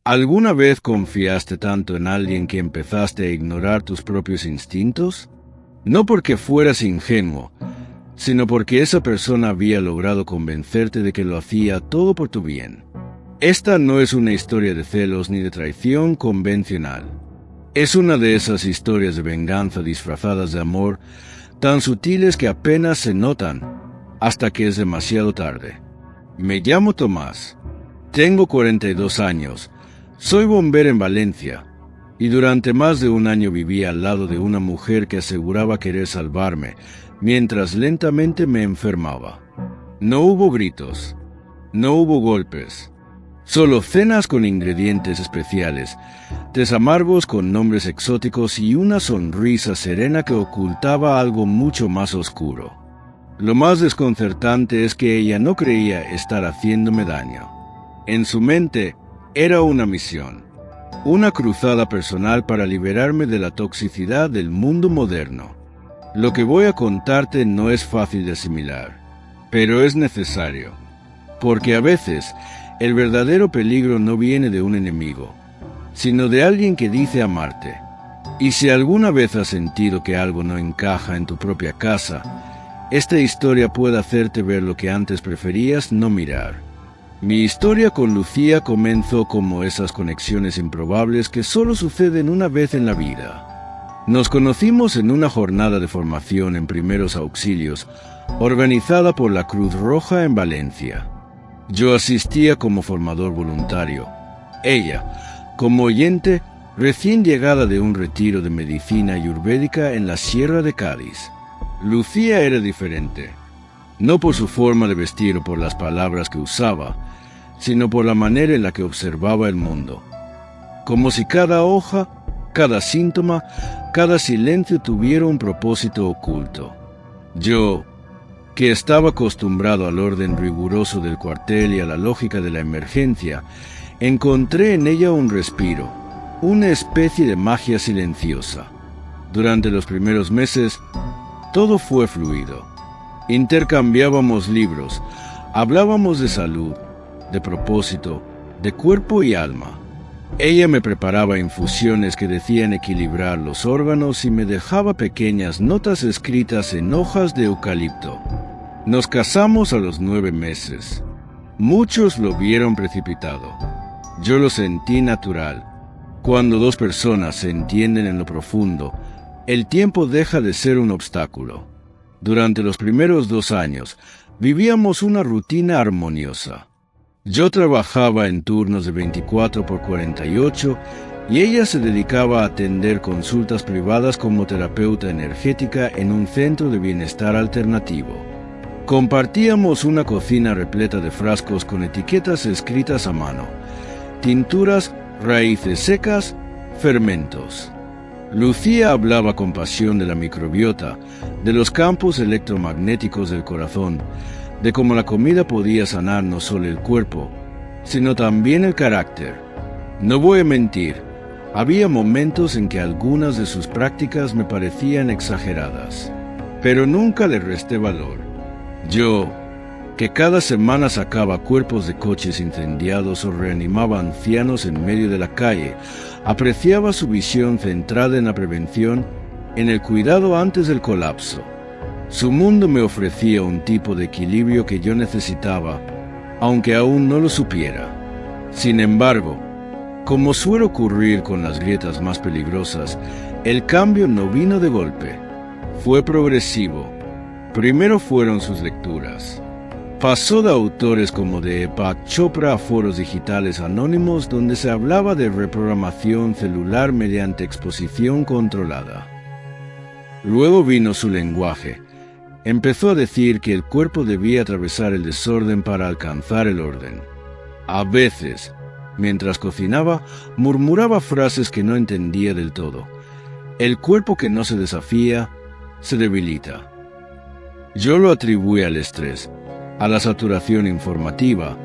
¿Alguna vez confiaste tanto en alguien que empezaste a ignorar tus propios instintos? No porque fueras ingenuo, sino porque esa persona había logrado convencerte de que lo hacía todo por tu bien. Esta no es una historia de celos ni de traición convencional. Es una de esas historias de venganza disfrazadas de amor, tan sutiles que apenas se notan hasta que es demasiado tarde. Me llamo Tomás. Tengo 42 años. Soy bombero en Valencia, y durante más de un año viví al lado de una mujer que aseguraba querer salvarme, mientras lentamente me enfermaba. No hubo gritos, no hubo golpes, solo cenas con ingredientes especiales, tés amargos con nombres exóticos y una sonrisa serena que ocultaba algo mucho más oscuro. Lo más desconcertante es que ella no creía estar haciéndome daño. En su mente, era una misión, una cruzada personal para liberarme de la toxicidad del mundo moderno. Lo que voy a contarte no es fácil de asimilar, pero es necesario, porque a veces el verdadero peligro no viene de un enemigo, sino de alguien que dice amarte. Y si alguna vez has sentido que algo no encaja en tu propia casa, esta historia puede hacerte ver lo que antes preferías no mirar. Mi historia con Lucía comenzó como esas conexiones improbables que solo suceden una vez en la vida. Nos conocimos en una jornada de formación en primeros auxilios, organizada por la Cruz Roja en Valencia. Yo asistía como formador voluntario. Ella, como oyente, recién llegada de un retiro de medicina ayurvédica en la Sierra de Cádiz. Lucía era diferente. No por su forma de vestir o por las palabras que usaba, sino por la manera en la que observaba el mundo. Como si cada hoja, cada síntoma, cada silencio tuviera un propósito oculto. Yo, que estaba acostumbrado al orden riguroso del cuartel y a la lógica de la emergencia, encontré en ella un respiro, una especie de magia silenciosa. Durante los primeros meses, todo fue fluido. Intercambiábamos libros, hablábamos de salud, de propósito, de cuerpo y alma. Ella me preparaba infusiones que decían equilibrar los órganos y me dejaba pequeñas notas escritas en hojas de eucalipto. Nos casamos a los 9 meses. Muchos lo vieron precipitado. Yo lo sentí natural. Cuando dos personas se entienden en lo profundo, el tiempo deja de ser un obstáculo. Durante los primeros 2 años, vivíamos una rutina armoniosa. Yo trabajaba en turnos de 24 por 48 y ella se dedicaba a atender consultas privadas como terapeuta energética en un centro de bienestar alternativo. Compartíamos una cocina repleta de frascos con etiquetas escritas a mano, tinturas, raíces secas, fermentos. Lucía hablaba con pasión de la microbiota, de los campos electromagnéticos del corazón, de cómo la comida podía sanar no solo el cuerpo, sino también el carácter. No voy a mentir, había momentos en que algunas de sus prácticas me parecían exageradas, pero nunca le resté valor. Yo, que cada semana sacaba cuerpos de coches incendiados o reanimaba ancianos en medio de la calle, apreciaba su visión centrada en la prevención, en el cuidado antes del colapso. Su mundo me ofrecía un tipo de equilibrio que yo necesitaba, aunque aún no lo supiera. Sin embargo, como suele ocurrir con las grietas más peligrosas, el cambio no vino de golpe. Fue progresivo. Primero fueron sus lecturas. Pasó de autores como Deepak Chopra a foros digitales anónimos donde se hablaba de reprogramación celular mediante exposición controlada. Luego vino su lenguaje. Empezó a decir que el cuerpo debía atravesar el desorden para alcanzar el orden. A veces, mientras cocinaba, murmuraba frases que no entendía del todo. El cuerpo que no se desafía, se debilita. Yo lo atribuí al estrés, a la saturación informativa,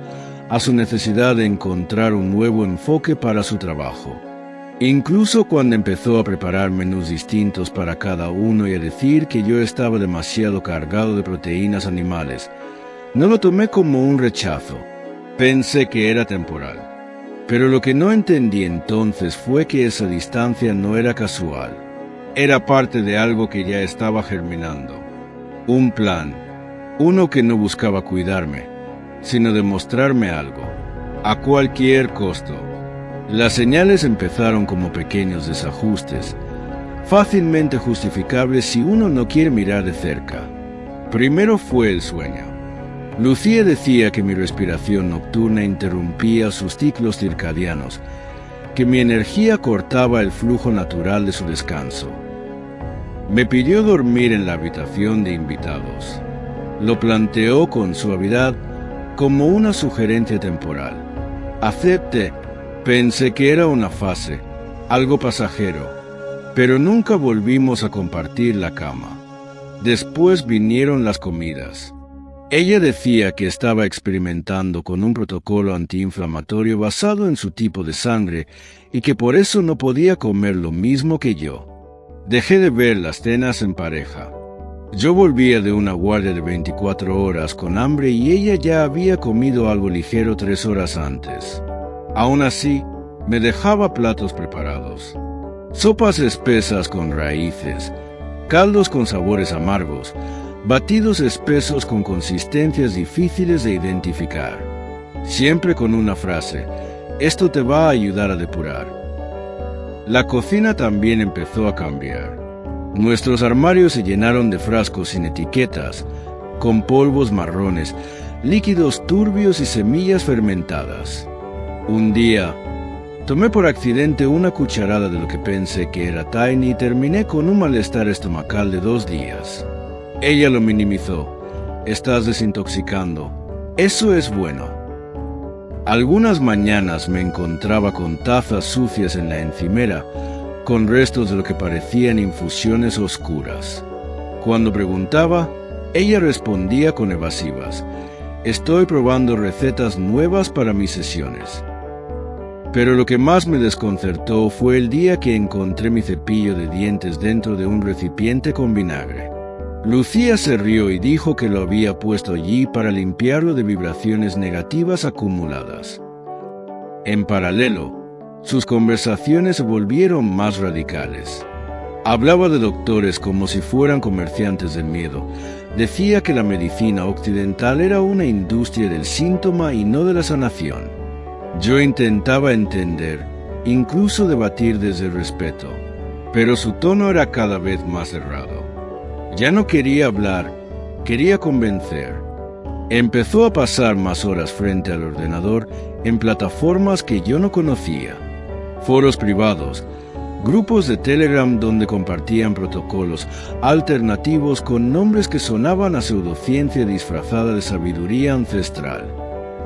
a su necesidad de encontrar un nuevo enfoque para su trabajo. Incluso cuando empezó a preparar menús distintos para cada uno y a decir que yo estaba demasiado cargado de proteínas animales, no lo tomé como un rechazo. Pensé que era temporal. Pero lo que no entendí entonces fue que esa distancia no era casual. Era parte de algo que ya estaba germinando. Un plan. Uno que no buscaba cuidarme, sino demostrarme algo, a cualquier costo. Las señales empezaron como pequeños desajustes, fácilmente justificables si uno no quiere mirar de cerca. Primero fue el sueño. Lucía decía que mi respiración nocturna interrumpía sus ciclos circadianos, que mi energía cortaba el flujo natural de su descanso. Me pidió dormir en la habitación de invitados. Lo planteó con suavidad como una sugerencia temporal. Acepté. Pensé que era una fase, algo pasajero, pero nunca volvimos a compartir la cama. Después vinieron las comidas. Ella decía que estaba experimentando con un protocolo antiinflamatorio basado en su tipo de sangre y que por eso no podía comer lo mismo que yo. Dejé de ver las cenas en pareja. Yo volvía de una guardia de 24 horas con hambre y ella ya había comido algo ligero 3 horas antes. Aún así, me dejaba platos preparados. Sopas espesas con raíces, caldos con sabores amargos, batidos espesos con consistencias difíciles de identificar. Siempre con una frase: esto te va a ayudar a depurar. La cocina también empezó a cambiar. Nuestros armarios se llenaron de frascos sin etiquetas, con polvos marrones, líquidos turbios y semillas fermentadas. Un día, tomé por accidente una cucharada de lo que pensé que era Tiny y terminé con un malestar estomacal de 2 días. Ella lo minimizó. Estás desintoxicando. Eso es bueno. Algunas mañanas me encontraba con tazas sucias en la encimera, con restos de lo que parecían infusiones oscuras. Cuando preguntaba, ella respondía con evasivas: estoy probando recetas nuevas para mis sesiones. Pero lo que más me desconcertó fue el día que encontré mi cepillo de dientes dentro de un recipiente con vinagre. Lucía se rió y dijo que lo había puesto allí para limpiarlo de vibraciones negativas acumuladas. En paralelo, sus conversaciones se volvieron más radicales. Hablaba de doctores como si fueran comerciantes del miedo. Decía que la medicina occidental era una industria del síntoma y no de la sanación. Yo intentaba entender, incluso debatir desde el respeto, pero su tono era cada vez más cerrado. Ya no quería hablar, quería convencer. Empezó a pasar más horas frente al ordenador en plataformas que yo no conocía. Foros privados, grupos de Telegram donde compartían protocolos alternativos con nombres que sonaban a pseudociencia disfrazada de sabiduría ancestral.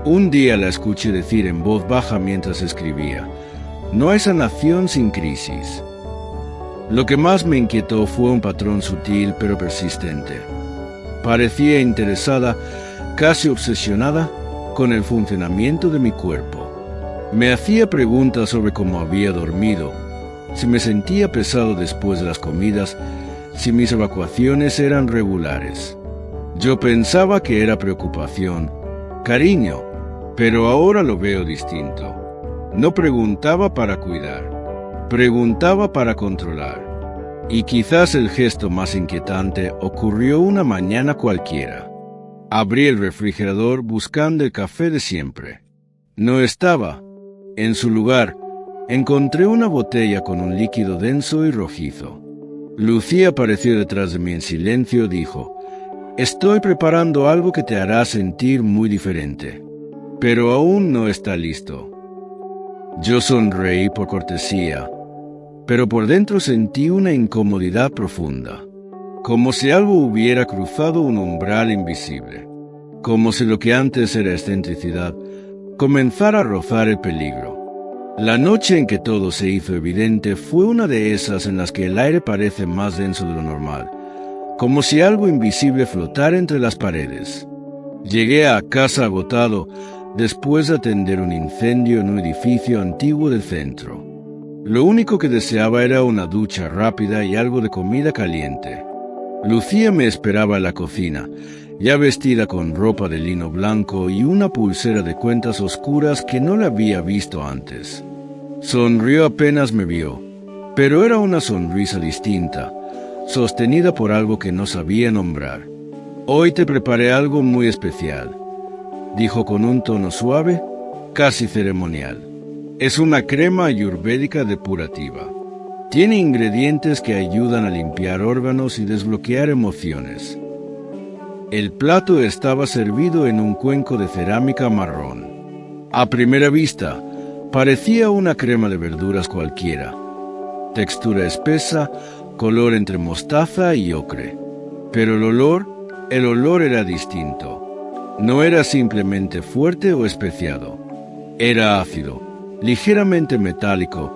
Un día la escuché decir en voz baja mientras escribía: no hay sanación sin crisis. Lo que más me inquietó fue un patrón sutil pero persistente. Parecía interesada, casi obsesionada, con el funcionamiento de mi cuerpo. Me hacía preguntas sobre cómo había dormido, si me sentía pesado después de las comidas, si mis evacuaciones eran regulares. Yo pensaba que era preocupación, cariño, pero ahora lo veo distinto. No preguntaba para cuidar, preguntaba para controlar. Y quizás el gesto más inquietante ocurrió una mañana cualquiera. Abrí el refrigerador buscando el café de siempre. No estaba. En su lugar, encontré una botella con un líquido denso y rojizo. Lucía apareció detrás de mí en silencio. Dijo: estoy preparando algo que te hará sentir muy diferente, pero aún no está listo. Yo sonreí por cortesía, pero por dentro sentí una incomodidad profunda, como si algo hubiera cruzado un umbral invisible, como si lo que antes era excentricidad comenzara a rozar el peligro. La noche en que todo se hizo evidente fue una de esas en las que el aire parece más denso de lo normal, como si algo invisible flotara entre las paredes. Llegué a casa agotado después de atender un incendio en un edificio antiguo del centro. Lo único que deseaba era una ducha rápida y algo de comida caliente. Lucía me esperaba en la cocina. ya vestida con ropa de lino blanco y una pulsera de cuentas oscuras que no la había visto antes. Sonrió apenas me vio, pero era una sonrisa distinta, sostenida por algo que no sabía nombrar. «Hoy te preparé algo muy especial», dijo con un tono suave, casi ceremonial. «Es una crema ayurvédica depurativa. Tiene ingredientes que ayudan a limpiar órganos y desbloquear emociones». El plato estaba servido en un cuenco de cerámica marrón. A primera vista, parecía una crema de verduras cualquiera. Textura espesa, color entre mostaza y ocre. Pero el olor era distinto. No era simplemente fuerte o especiado. Era ácido, ligeramente metálico,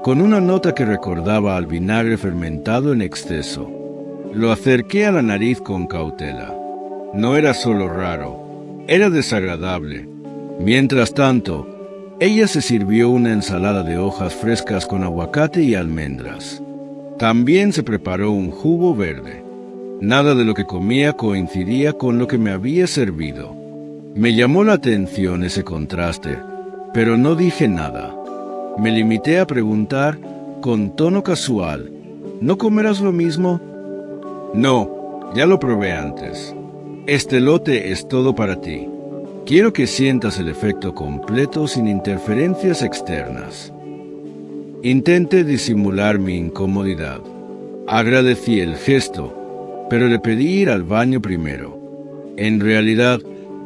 con una nota que recordaba al vinagre fermentado en exceso. Lo acerqué a la nariz con cautela. No era solo raro, era desagradable. Mientras tanto, ella se sirvió una ensalada de hojas frescas con aguacate y almendras. También se preparó un jugo verde. Nada de lo que comía coincidía con lo que me había servido. Me llamó la atención ese contraste, pero no dije nada. Me limité a preguntar con tono casual, ¿no comerás lo mismo? No, ya lo probé antes. Este lote es todo para ti. Quiero que sientas el efecto completo sin interferencias externas. Intenté disimular mi incomodidad. Agradecí el gesto, pero le pedí ir al baño primero. En realidad,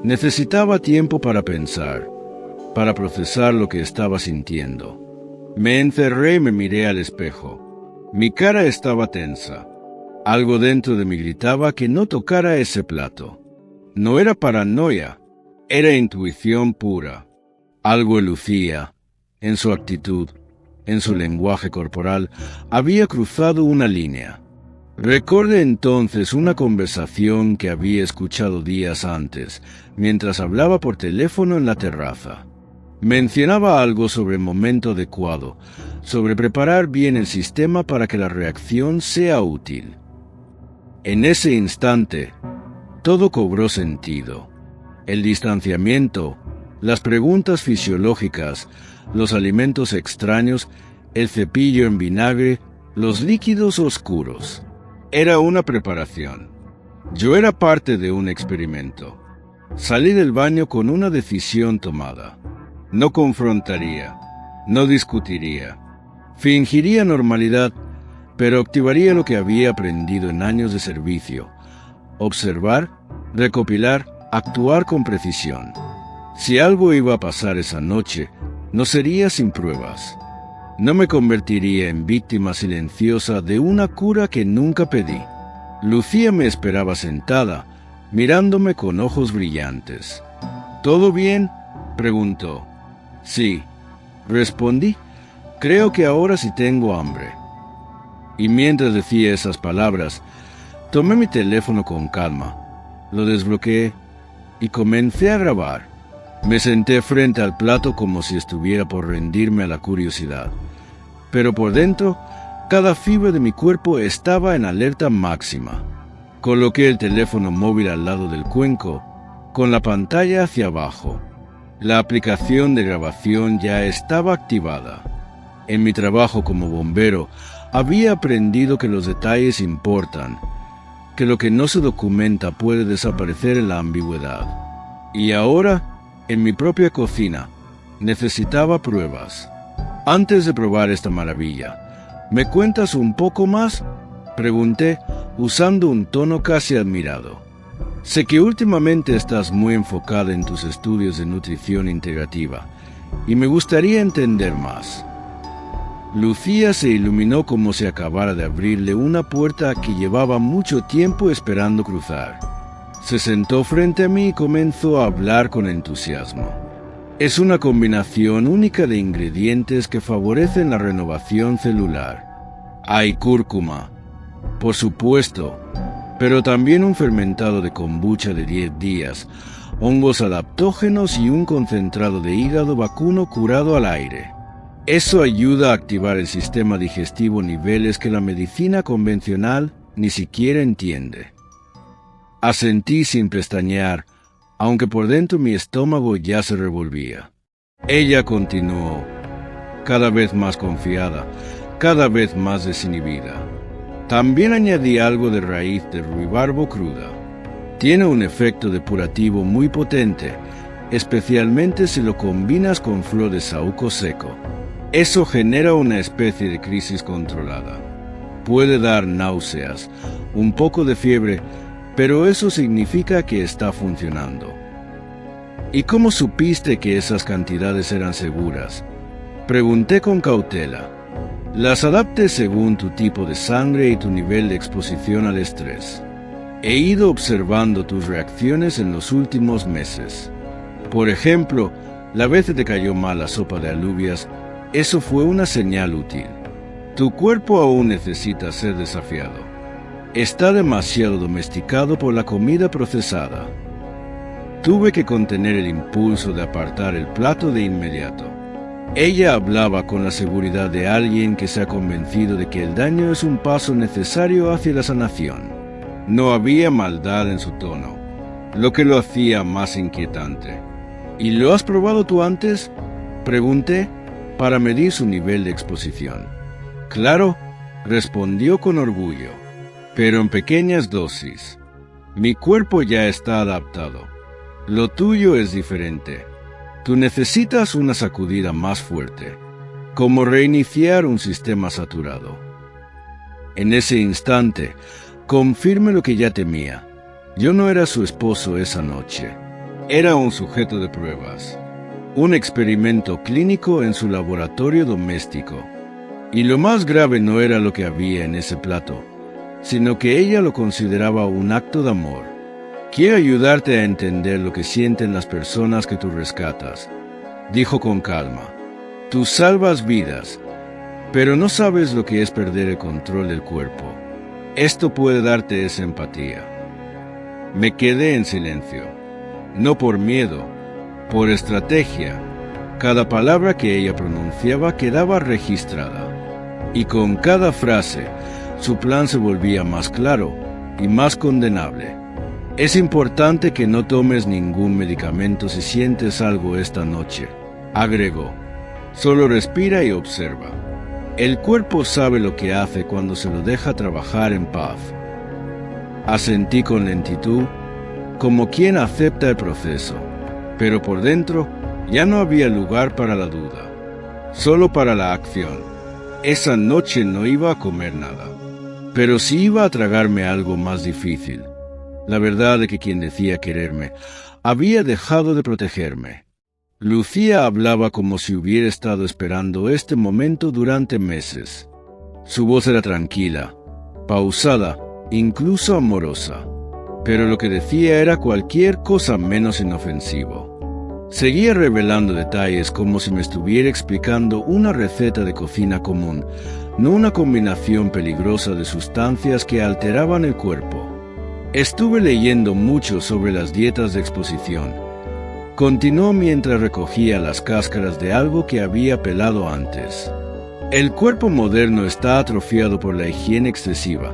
necesitaba tiempo para pensar, para procesar lo que estaba sintiendo. Me encerré y me miré al espejo. Mi cara estaba tensa. Algo dentro de mí gritaba que no tocara ese plato. No era paranoia, era intuición pura. Algo en Lucía, en su actitud, en su lenguaje corporal, había cruzado una línea. Recordé entonces una conversación que había escuchado días antes, mientras hablaba por teléfono en la terraza. Mencionaba algo sobre el momento adecuado, sobre preparar bien el sistema para que la reacción sea útil. En ese instante, todo cobró sentido. El distanciamiento, las preguntas fisiológicas, los alimentos extraños, el cepillo en vinagre, los líquidos oscuros. Era una preparación. Yo era parte de un experimento. Salí del baño con una decisión tomada. No confrontaría, no discutiría. Fingiría normalidad, pero activaría lo que había aprendido en años de servicio. Observar, recopilar, actuar con precisión. Si algo iba a pasar esa noche, no sería sin pruebas. No me convertiría en víctima silenciosa de una cura que nunca pedí. Lucía me esperaba sentada, mirándome con ojos brillantes. ¿Todo bien?, preguntó. Sí, respondí. Creo que ahora sí tengo hambre. Y mientras decía esas palabras, tomé mi teléfono con calma, lo desbloqueé y comencé a grabar. Me senté frente al plato como si estuviera por rendirme a la curiosidad. Pero por dentro, cada fibra de mi cuerpo estaba en alerta máxima. Coloqué el teléfono móvil al lado del cuenco, con la pantalla hacia abajo. La aplicación de grabación ya estaba activada. En mi trabajo como bombero, había aprendido que los detalles importan, que lo que no se documenta puede desaparecer en la ambigüedad. Y ahora, en mi propia cocina, necesitaba pruebas. Antes de probar esta maravilla, ¿me cuentas un poco más?, pregunté, usando un tono casi admirado. Sé que últimamente estás muy enfocada en tus estudios de nutrición integrativa, y me gustaría entender más. Lucía se iluminó como si acabara de abrirle una puerta que llevaba mucho tiempo esperando cruzar. Se sentó frente a mí y comenzó a hablar con entusiasmo. Es una combinación única de ingredientes que favorecen la renovación celular. Hay cúrcuma, por supuesto, pero también un fermentado de kombucha de 10 días, hongos adaptógenos y un concentrado de hígado vacuno curado al aire. Eso ayuda a activar el sistema digestivo a niveles que la medicina convencional ni siquiera entiende. Asentí sin pestañear, aunque por dentro mi estómago ya se revolvía. Ella continuó, cada vez más confiada, cada vez más desinhibida. También añadí algo de raíz de ruibarbo cruda. Tiene un efecto depurativo muy potente, especialmente si lo combinas con flor de saúco seco. Eso genera una especie de crisis controlada. Puede dar náuseas, un poco de fiebre, pero eso significa que está funcionando. ¿Y cómo supiste que esas cantidades eran seguras? Pregunté con cautela. Las adapté según tu tipo de sangre y tu nivel de exposición al estrés. He ido observando tus reacciones en los últimos meses. Por ejemplo, la vez que te cayó mal la sopa de alubias, eso fue una señal útil. Tu cuerpo aún necesita ser desafiado. Está demasiado domesticado por la comida procesada. Tuve que contener el impulso de apartar el plato de inmediato. Ella hablaba con la seguridad de alguien que se ha convencido de que el daño es un paso necesario hacia la sanación. No había maldad en su tono, lo que lo hacía más inquietante. ¿Y lo has probado tú antes?, pregunté, para medir su nivel de exposición. Claro, respondió con orgullo, pero en pequeñas dosis. Mi cuerpo ya está adaptado. Lo tuyo es diferente. Tú necesitas una sacudida más fuerte, como reiniciar un sistema saturado. En ese instante, confirmé lo que ya temía. Yo no era su esposo esa noche. Era un sujeto de pruebas. Un experimento clínico en su laboratorio doméstico. Y lo más grave no era lo que había en ese plato, sino que ella lo consideraba un acto de amor. Quiero ayudarte a entender lo que sienten las personas que tú rescatas, dijo con calma. Tú salvas vidas, pero no sabes lo que es perder el control del cuerpo. Esto puede darte esa empatía. Me quedé en silencio, no por miedo, por estrategia. Cada palabra que ella pronunciaba quedaba registrada, y con cada frase, su plan se volvía más claro y más condenable. Es importante que no tomes ningún medicamento si sientes algo esta noche, agregó. Solo respira y observa. El cuerpo sabe lo que hace cuando se lo deja trabajar en paz. Asentí con lentitud, como quien acepta el proceso, pero por dentro ya no había lugar para la duda, solo para la acción. Esa noche no iba a comer nada, pero sí iba a tragarme algo más difícil. La verdad de que quien decía quererme había dejado de protegerme. Lucía hablaba como si hubiera estado esperando este momento durante meses. Su voz era tranquila, pausada, incluso amorosa, pero lo que decía era cualquier cosa menos inofensivo. Seguía revelando detalles como si me estuviera explicando una receta de cocina común, no una combinación peligrosa de sustancias que alteraban el cuerpo. Estuve leyendo mucho sobre las dietas de exposición. Continuó mientras recogía las cáscaras de algo que había pelado antes. El cuerpo moderno está atrofiado por la higiene excesiva,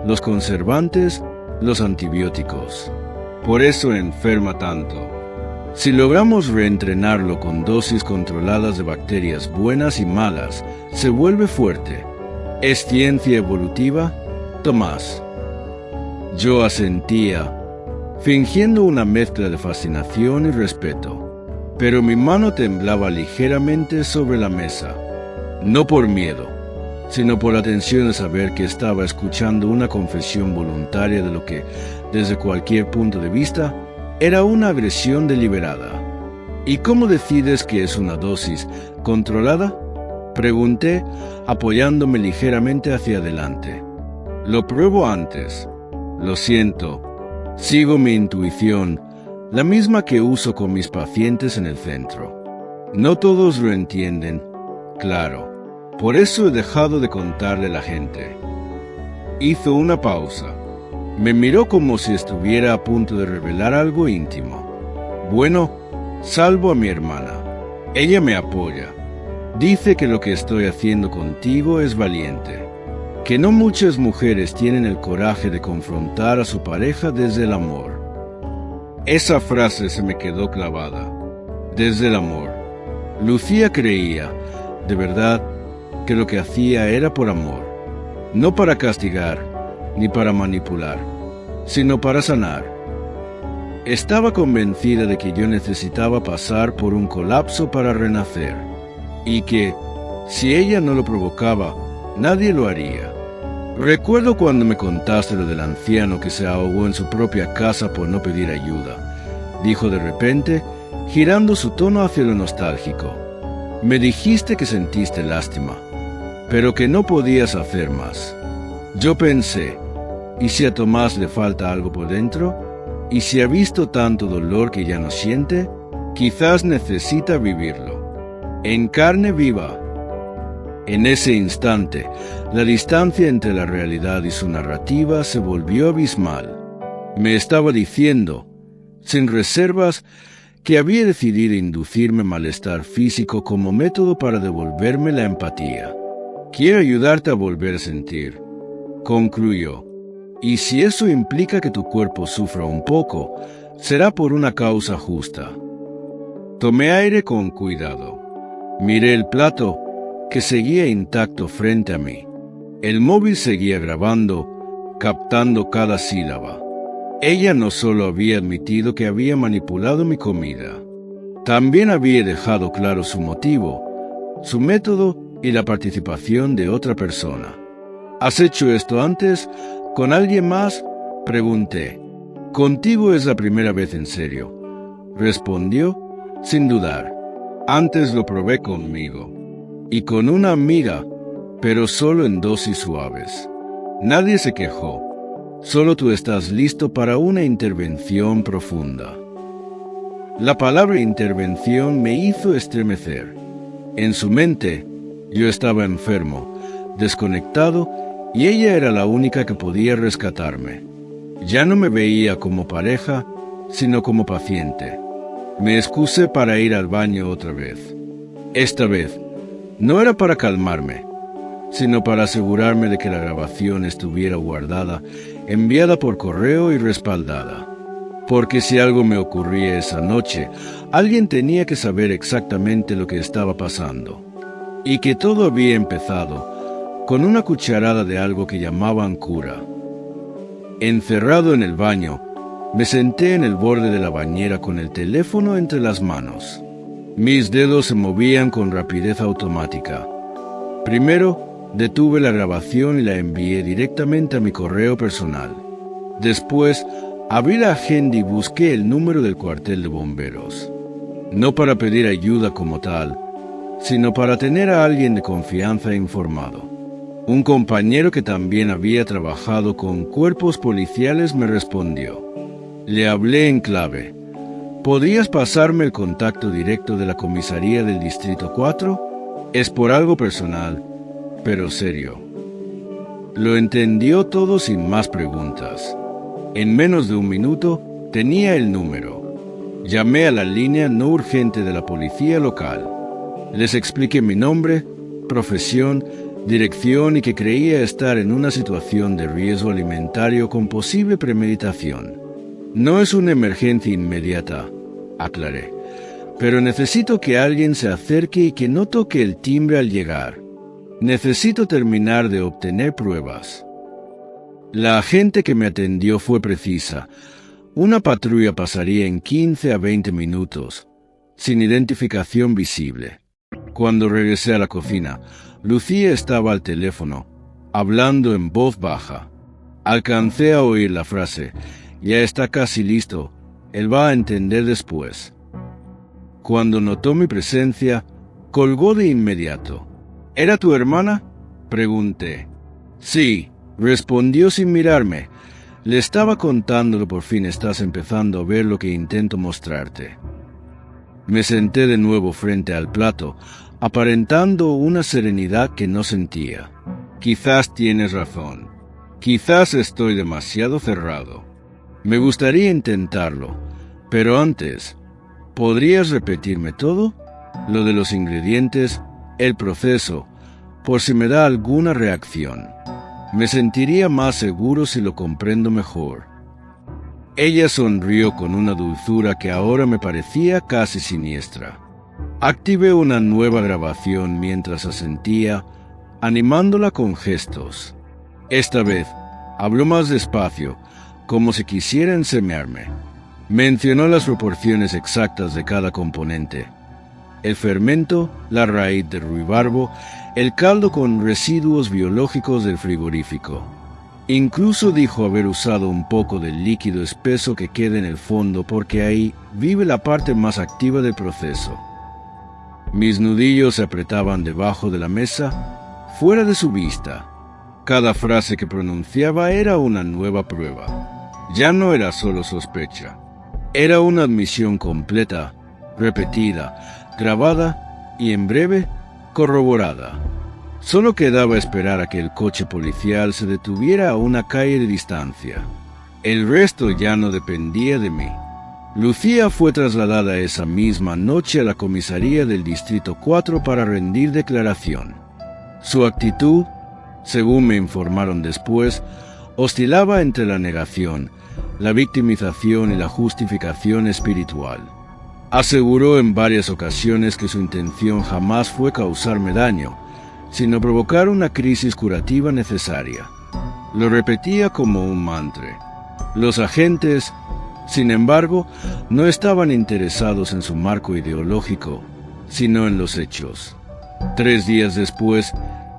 los conservantes, los antibióticos. Por eso enferma tanto. Si logramos reentrenarlo con dosis controladas de bacterias buenas y malas, se vuelve fuerte. ¿Es ciencia evolutiva, Tomás? Yo asentía, fingiendo una mezcla de fascinación y respeto, pero mi mano temblaba ligeramente sobre la mesa, no por miedo, sino por la tensión de saber que estaba escuchando una confesión voluntaria de lo que, desde cualquier punto de vista, era una agresión deliberada. ¿Y cómo decides que es una dosis controlada?, pregunté, apoyándome ligeramente hacia adelante. Lo pruebo antes. Lo siento. Sigo mi intuición, la misma que uso con mis pacientes en el centro. No todos lo entienden, claro. Por eso he dejado de contarle a la gente. Hizo una pausa. Me miró como si estuviera a punto de revelar algo íntimo. Bueno, salvo a mi hermana. Ella me apoya. Dice que lo que estoy haciendo contigo es valiente. que no muchas mujeres tienen el coraje de confrontar a su pareja desde el amor. Esa frase se me quedó clavada. Desde el amor. Lucía creía, de verdad, que lo que hacía era por amor, no para castigar ni para manipular, sino para sanar. Estaba convencida de que yo necesitaba pasar por un colapso para renacer, y que, si ella no lo provocaba, nadie lo haría. Recuerdo cuando me contaste lo del anciano que se ahogó en su propia casa por no pedir ayuda, dijo de repente, girando su tono hacia lo nostálgico. Me dijiste que sentiste lástima, pero que no podías hacer más. Yo pensé, ¿y si a Tomás le falta algo por dentro? ¿Y si ha visto tanto dolor que ya no siente? Quizás necesita vivirlo, en carne viva. En ese instante, la distancia entre la realidad y su narrativa se volvió abismal. Me estaba diciendo, sin reservas, que había decidido inducirme malestar físico como método para devolverme la empatía. Quiero ayudarte a volver a sentir, concluyó. Y si eso implica que tu cuerpo sufra un poco, será por una causa justa. Tomé aire con cuidado. Miré el plato, que seguía intacto frente a mí. El móvil seguía grabando, captando cada sílaba. Ella no solo había admitido que había manipulado mi comida, también había dejado claro su motivo, su método y la participación de otra persona. ¿Has hecho esto antes? ¿Con alguien más? Pregunté. Contigo es la primera vez en serio. Respondió, sin dudar. Antes lo probé conmigo. Y con una amiga, pero solo en dosis suaves. Nadie se quejó. Solo tú estás listo para una intervención profunda. La palabra intervención me hizo estremecer. En su mente, yo estaba enfermo, desconectado, y ella era la única que podía rescatarme. Ya no me veía como pareja, sino como paciente. Me excusé para ir al baño otra vez. Esta vez, no era para calmarme, sino para asegurarme de que la grabación estuviera guardada, enviada por correo y respaldada. Porque si algo me ocurría esa noche, alguien tenía que saber exactamente lo que estaba pasando. Y que todo había empezado con una cucharada de algo que llamaban cura. Encerrado en el baño, me senté en el borde de la bañera con el teléfono entre las manos. Mis dedos se movían con rapidez automática. Primero, detuve la grabación y la envié directamente a mi correo personal. Después, abrí la agenda y busqué el número del cuartel de bomberos. No para pedir ayuda como tal, sino para tener a alguien de confianza informado. Un compañero que también había trabajado con cuerpos policiales me respondió. Le hablé en clave. ¿Podrías pasarme el contacto directo de la comisaría del Distrito 4? Es por algo personal, pero serio. Lo entendió todo sin más preguntas. En menos de un minuto tenía el número. Llamé a la línea no urgente de la policía local. Les expliqué mi nombre, profesión, dirección y que creía estar en una situación de riesgo alimentario con posible premeditación. No es una emergencia inmediata, aclaré, pero necesito que alguien se acerque y que no toque el timbre al llegar. Necesito terminar de obtener pruebas. La agente que me atendió fue precisa. Una patrulla pasaría en 15 a 20 minutos, sin identificación visible. Cuando regresé a la cocina, Lucía estaba al teléfono, hablando en voz baja. Alcancé a oír la frase, ya está casi listo, él va a entender después. Cuando notó mi presencia, colgó de inmediato. ¿Era tu hermana?, pregunté. Sí, respondió sin mirarme. Le estaba contándolo, por fin estás empezando a ver lo que intento mostrarte. Me senté de nuevo frente al plato, aparentando una serenidad que no sentía. Quizás tienes razón. Quizás estoy demasiado cerrado. Me gustaría intentarlo, pero antes, ¿podrías repetirme todo? Lo de los ingredientes, el proceso, por si me da alguna reacción. Me sentiría más seguro si lo comprendo mejor. Ella sonrió con una dulzura que ahora me parecía casi siniestra. Activé una nueva grabación mientras asentía, animándola con gestos. Esta vez, habló más despacio, como si quisiera enseñarme. Mencionó las proporciones exactas de cada componente. El fermento, la raíz de ruibarbo, el caldo con residuos biológicos del frigorífico. Incluso dijo haber usado un poco del líquido espeso que queda en el fondo porque ahí vive la parte más activa del proceso. Mis nudillos se apretaban debajo de la mesa, fuera de su vista. Cada frase que pronunciaba era una nueva prueba. Ya no era solo sospecha. Era una admisión completa, repetida, grabada y en breve corroborada. Solo quedaba esperar a que el coche policial se detuviera a una calle de distancia. El resto ya no dependía de mí. Lucía fue trasladada esa misma noche a la comisaría del Distrito 4 para rendir declaración. Su actitud, según me informaron después, oscilaba entre la negación, la victimización y la justificación espiritual. Aseguró en varias ocasiones que su intención jamás fue causarme daño, sino provocar una crisis curativa necesaria. Lo repetía como un mantra. Los agentes, sin embargo, no estaban interesados en su marco ideológico, sino en los hechos. 3 días después,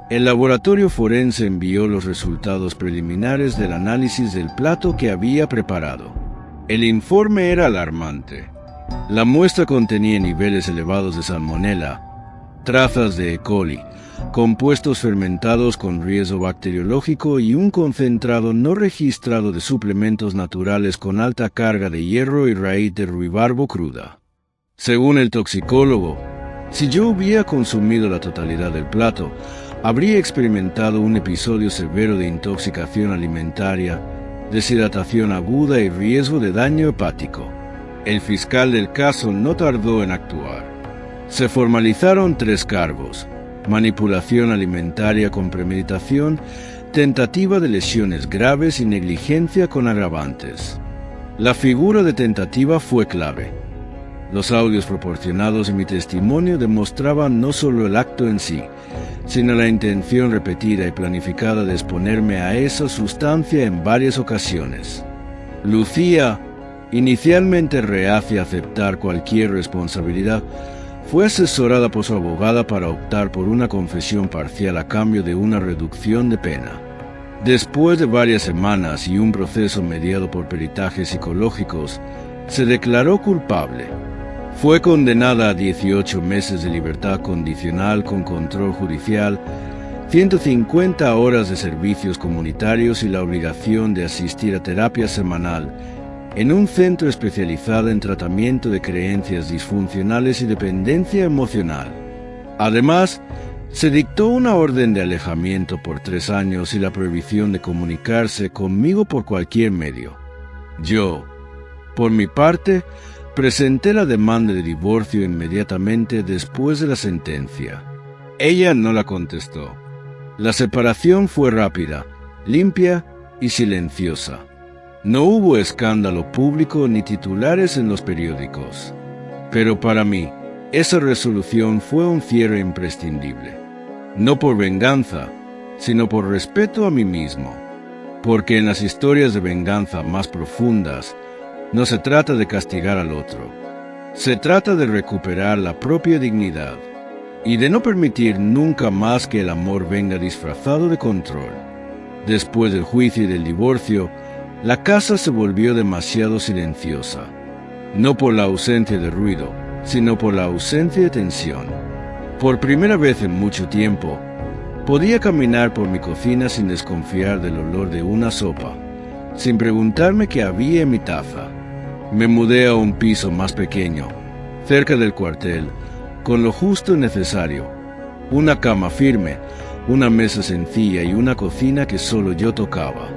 el laboratorio forense envió los resultados preliminares del análisis del plato que había preparado. El informe era alarmante. La muestra contenía niveles elevados de salmonela, trazas de E. coli, compuestos fermentados con riesgo bacteriológico y un concentrado no registrado de suplementos naturales con alta carga de hierro y raíz de ruibarbo cruda. Según el toxicólogo, si yo hubiera consumido la totalidad del plato, habría experimentado un episodio severo de intoxicación alimentaria, deshidratación aguda y riesgo de daño hepático. El fiscal del caso no tardó en actuar. Se formalizaron 3 cargos: manipulación alimentaria con premeditación, tentativa de lesiones graves y negligencia con agravantes. La figura de tentativa fue clave. Los audios proporcionados en mi testimonio demostraban no solo el acto en sí, sino la intención repetida y planificada de exponerme a esa sustancia en varias ocasiones. Lucía, inicialmente reacia a aceptar cualquier responsabilidad, fue asesorada por su abogada para optar por una confesión parcial a cambio de una reducción de pena. Después de varias semanas y un proceso mediado por peritajes psicológicos, se declaró culpable. Fue condenada a 18 meses de libertad condicional con control judicial, 150 horas de servicios comunitarios y la obligación de asistir a terapia semanal en un centro especializado en tratamiento de creencias disfuncionales y dependencia emocional. Además, se dictó una orden de alejamiento por 3 años y la prohibición de comunicarse conmigo por cualquier medio. Yo, por mi parte, presenté la demanda de divorcio inmediatamente después de la sentencia. Ella no la contestó. La separación fue rápida, limpia y silenciosa. No hubo escándalo público ni titulares en los periódicos. Pero para mí, esa resolución fue un cierre imprescindible. No por venganza, sino por respeto a mí mismo. Porque en las historias de venganza más profundas, no se trata de castigar al otro. Se trata de recuperar la propia dignidad y de no permitir nunca más que el amor venga disfrazado de control. Después del juicio y del divorcio, la casa se volvió demasiado silenciosa. No por la ausencia de ruido, sino por la ausencia de tensión. Por primera vez en mucho tiempo, podía caminar por mi cocina sin desconfiar del olor de una sopa, sin preguntarme qué había en mi taza. Me mudé a un piso más pequeño, cerca del cuartel, con lo justo y necesario: una cama firme, una mesa sencilla y una cocina que solo yo tocaba.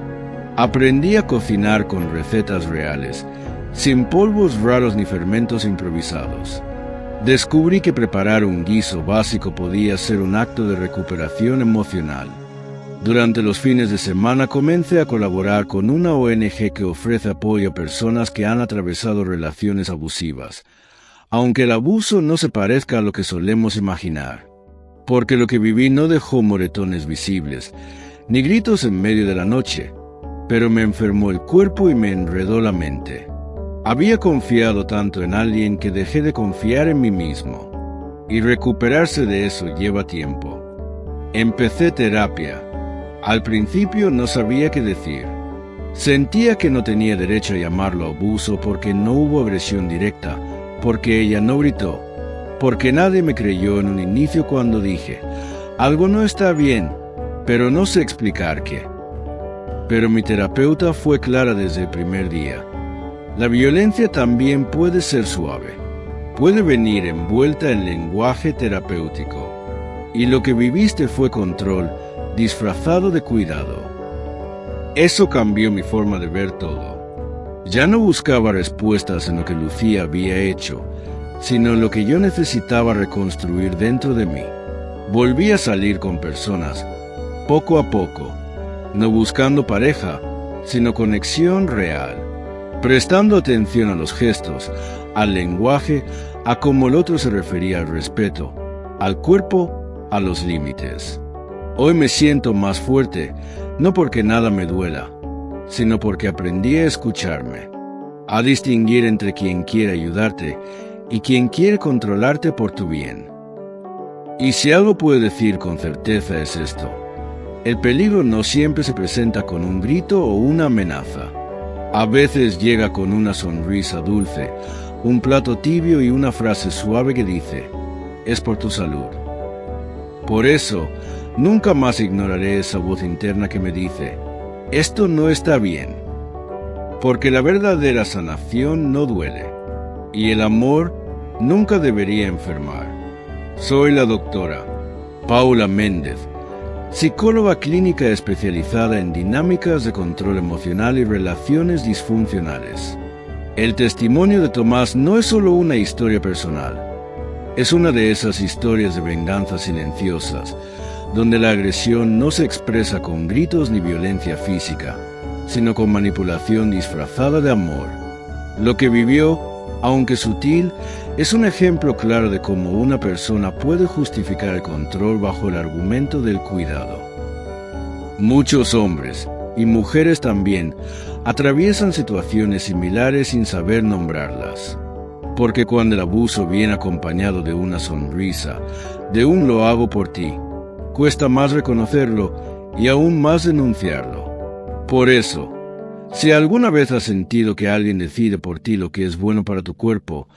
Aprendí a cocinar con recetas reales, sin polvos raros ni fermentos improvisados. Descubrí que preparar un guiso básico podía ser un acto de recuperación emocional. Durante los fines de semana comencé a colaborar con una ONG que ofrece apoyo a personas que han atravesado relaciones abusivas, aunque el abuso no se parezca a lo que solemos imaginar. Porque lo que viví no dejó moretones visibles, ni gritos en medio de la noche, pero me enfermó el cuerpo y me enredó la mente. Había confiado tanto en alguien que dejé de confiar en mí mismo, y recuperarse de eso lleva tiempo. Empecé terapia. Al principio no sabía qué decir. Sentía que no tenía derecho a llamarlo abuso porque no hubo agresión directa, porque ella no gritó, porque nadie me creyó en un inicio cuando dije, algo no está bien, pero no sé explicar qué. Pero mi terapeuta fue clara desde el primer día. La violencia también puede ser suave, puede venir envuelta en lenguaje terapéutico, y lo que viviste fue control, disfrazado de cuidado. Eso cambió mi forma de ver todo. Ya no buscaba respuestas en lo que Lucía había hecho, sino en lo que yo necesitaba reconstruir dentro de mí. Volví a salir con personas, poco a poco, no buscando pareja, sino conexión real, prestando atención a los gestos, al lenguaje, a cómo el otro se refería al respeto, al cuerpo, a los límites. Hoy me siento más fuerte, no porque nada me duela, sino porque aprendí a escucharme, a distinguir entre quien quiere ayudarte y quien quiere controlarte por tu bien. Y si algo puedo decir con certeza es esto: el peligro no siempre se presenta con un grito o una amenaza. A veces llega con una sonrisa dulce, un plato tibio y una frase suave que dice, es por tu salud. Por eso, nunca más ignoraré esa voz interna que me dice, esto no está bien. Porque la verdadera sanación no duele, y el amor nunca debería enfermar. Soy la doctora Paula Méndez, psicóloga clínica especializada en dinámicas de control emocional y relaciones disfuncionales. El testimonio de Tomás no es solo una historia personal, es una de esas historias de venganza silenciosas, donde la agresión no se expresa con gritos ni violencia física, sino con manipulación disfrazada de amor. Lo que vivió, aunque sutil, es un ejemplo claro de cómo una persona puede justificar el control bajo el argumento del cuidado. Muchos hombres, y mujeres también, atraviesan situaciones similares sin saber nombrarlas. Porque cuando el abuso viene acompañado de una sonrisa, de un lo hago por ti, cuesta más reconocerlo y aún más denunciarlo. Por eso, si alguna vez has sentido que alguien decide por ti lo que es bueno para tu cuerpo,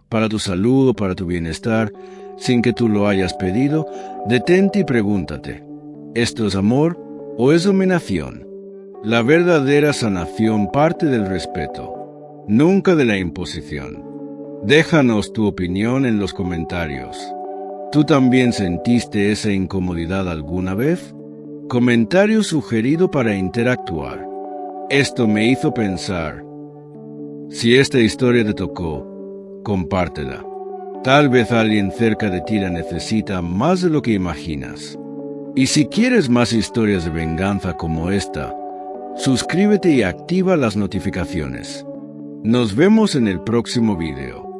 para tu salud o para tu bienestar, sin que tú lo hayas pedido, detente y pregúntate, ¿esto es amor o es dominación? La verdadera sanación parte del respeto, nunca de la imposición. Déjanos tu opinión en los comentarios. ¿Tú también sentiste esa incomodidad alguna vez? Comentario sugerido para interactuar. Esto me hizo pensar. Si esta historia te tocó, compártela. Tal vez alguien cerca de ti la necesita más de lo que imaginas. Y si quieres más historias de venganza como esta, suscríbete y activa las notificaciones. Nos vemos en el próximo video.